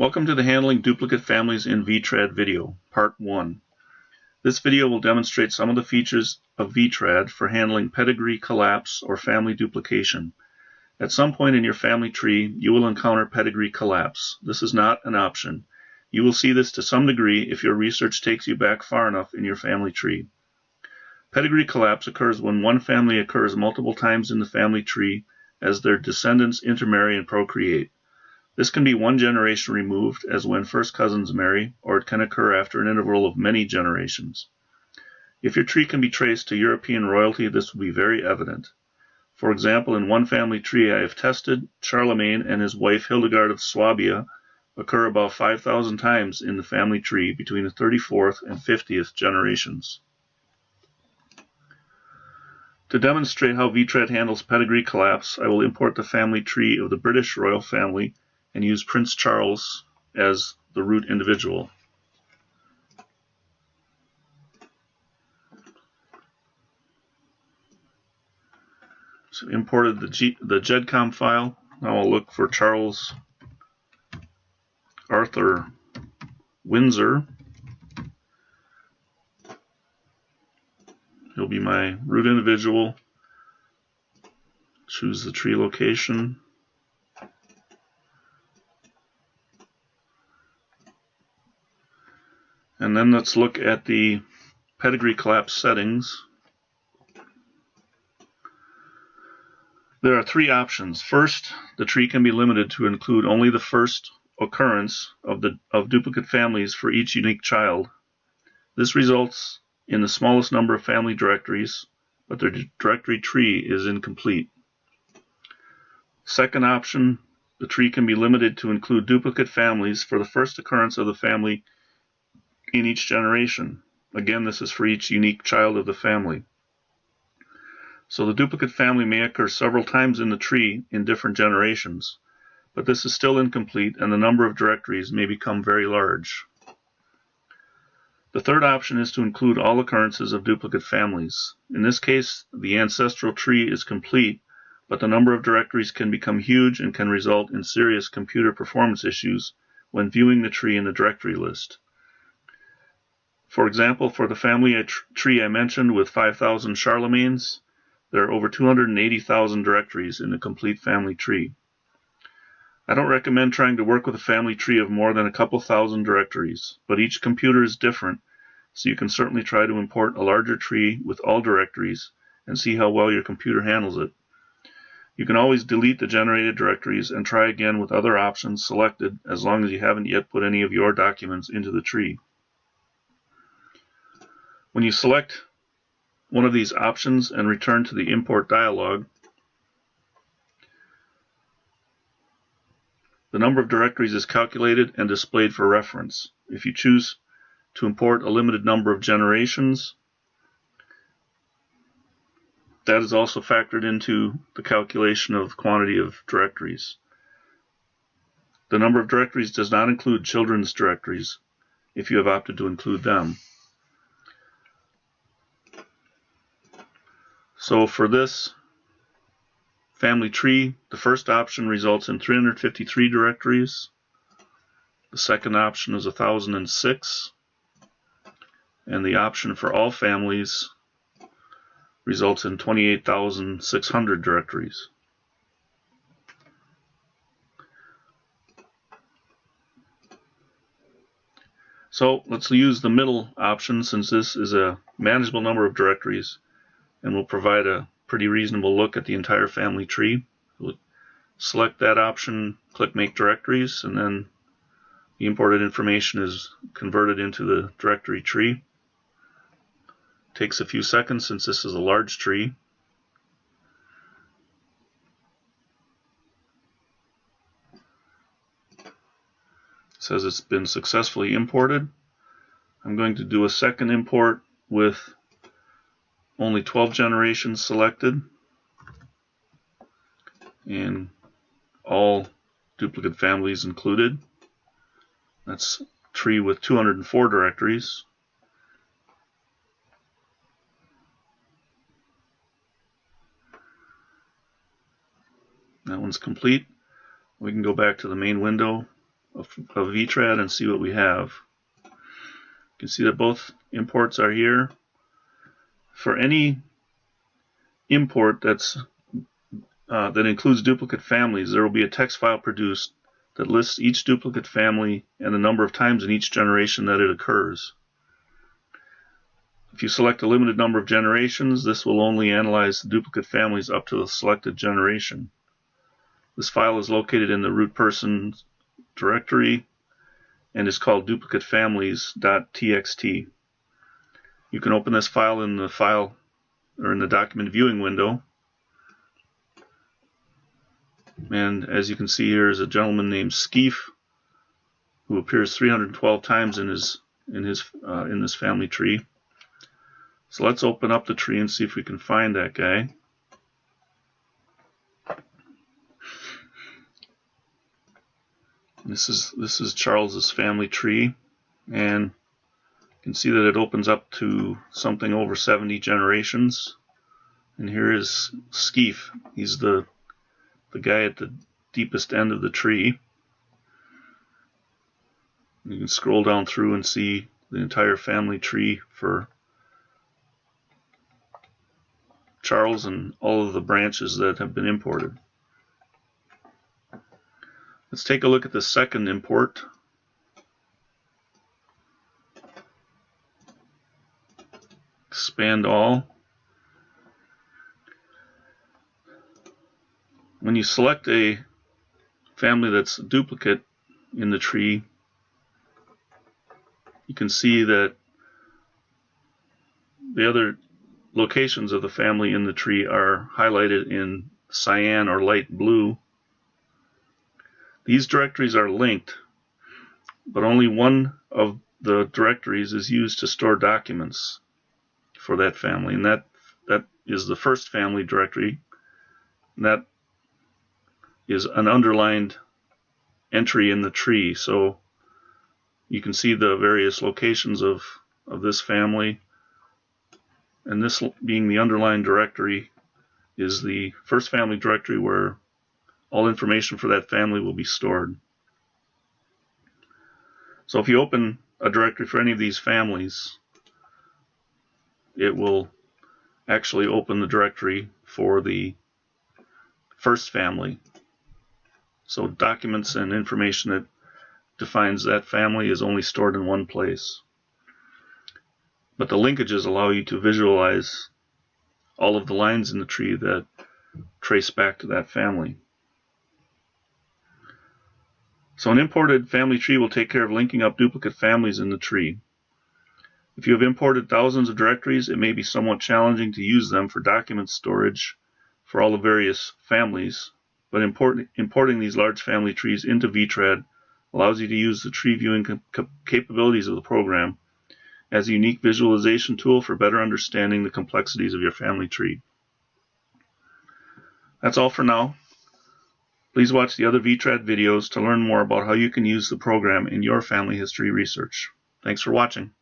Welcome to the Handling Duplicate Families in VyTräd video, Part 1. This video will demonstrate some of the features of VyTräd for handling pedigree collapse or family duplication. At some point in your family tree, you will encounter pedigree collapse. This is not an option. You will see this to some degree if your research takes you back far enough in your family tree. Pedigree collapse occurs when one family occurs multiple times in the family tree as their descendants intermarry and procreate. This can be one generation removed, as when first cousins marry, or it can occur after an interval of many generations. If your tree can be traced to European royalty, this will be very evident. For example, in one family tree I have tested, Charlemagne and his wife Hildegard of Swabia occur about 5,000 times in the family tree between the 34th and 50th generations. To demonstrate how VyTräd handles pedigree collapse, I will import the family tree of the British royal family and use Prince Charles as the root individual. So imported the GEDCOM file. Now I'll look for Charles Arthur Windsor. He'll be my root individual. Choose the tree location. And then let's look at the pedigree collapse settings. There are three options. First, the tree can be limited to include only the first occurrence of duplicate families for each unique child. This results in the smallest number of family directories, but the directory tree is incomplete. Second option, the tree can be limited to include duplicate families for the first occurrence of the family in each generation. Again, this is for each unique child of the family. So the duplicate family may occur several times in the tree in different generations, but this is still incomplete and the number of directories may become very large. The third option is to include all occurrences of duplicate families. In this case, the ancestral tree is complete, but the number of directories can become huge and can result in serious computer performance issues when viewing the tree in the directory list. For example, for the family tree I mentioned with 5,000 Charlemagnes, there are over 280,000 directories in the complete family tree. I don't recommend trying to work with a family tree of more than a couple thousand directories, but each computer is different, so you can certainly try to import a larger tree with all directories and see how well your computer handles it. You can always delete the generated directories and try again with other options selected as long as you haven't yet put any of your documents into the tree. When you select one of these options and return to the import dialog, the number of directories is calculated and displayed for reference. If you choose to import a limited number of generations, that is also factored into the calculation of quantity of directories. The number of directories does not include children's directories if you have opted to include them. So for this family tree, the first option results in 353 directories. The second option is 1,006. And the option for all families results in 28,600 directories. So let's use the middle option since this is a manageable number of directories and will provide a pretty reasonable look at the entire family tree. We'll select that option, click Make Directories, and then the imported information is converted into the directory tree. It takes a few seconds since this is a large tree. It says it's been successfully imported. I'm going to do a second import with only 12 generations selected and all duplicate families included. That's a tree with 204 directories. That one's complete. We can go back to the main window of VyTräd and see what we have. You can see that both imports are here. For any import that includes duplicate families, there will be a text file produced that lists each duplicate family and the number of times in each generation that it occurs. If you select a limited number of generations, this will only analyze the duplicate families up to the selected generation. This file is located in the root person directory and is called duplicatefamilies.txt. You can open this file in the document viewing window. And as you can see, here is a gentleman named Skeef who appears 312 times in this family tree. So let's open up the tree and see if we can find that guy. This is Charles's family tree, and you can see that it opens up to something over 70 generations. And here is Skeef. He's the guy at the deepest end of the tree. You can scroll down through and see the entire family tree for Charles and all of the branches that have been imported. Let's take a look at the second import. Expand all. When you select a family that's a duplicate in the tree, you can see that the other locations of the family in the tree are highlighted in cyan or light blue. These directories are linked, but only one of the directories is used to store documents for that family, and that is the first family directory. And that is an underlined entry in the tree, so you can see the various locations of this family, and this being the underlined directory is the first family directory where all information for that family will be stored. So if you open a directory for any of these families, it will actually open the directory for the first family. So documents and information that defines that family is only stored in one place. But the linkages allow you to visualize all of the lines in the tree that trace back to that family. So an imported family tree will take care of linking up duplicate families in the tree. If you have imported thousands of directories, it may be somewhat challenging to use them for document storage for all the various families, but importing these large family trees into VyTräd allows you to use the tree viewing capabilities of the program as a unique visualization tool for better understanding the complexities of your family tree. That's all for now. Please watch the other VyTräd videos to learn more about how you can use the program in your family history research. Thanks for watching.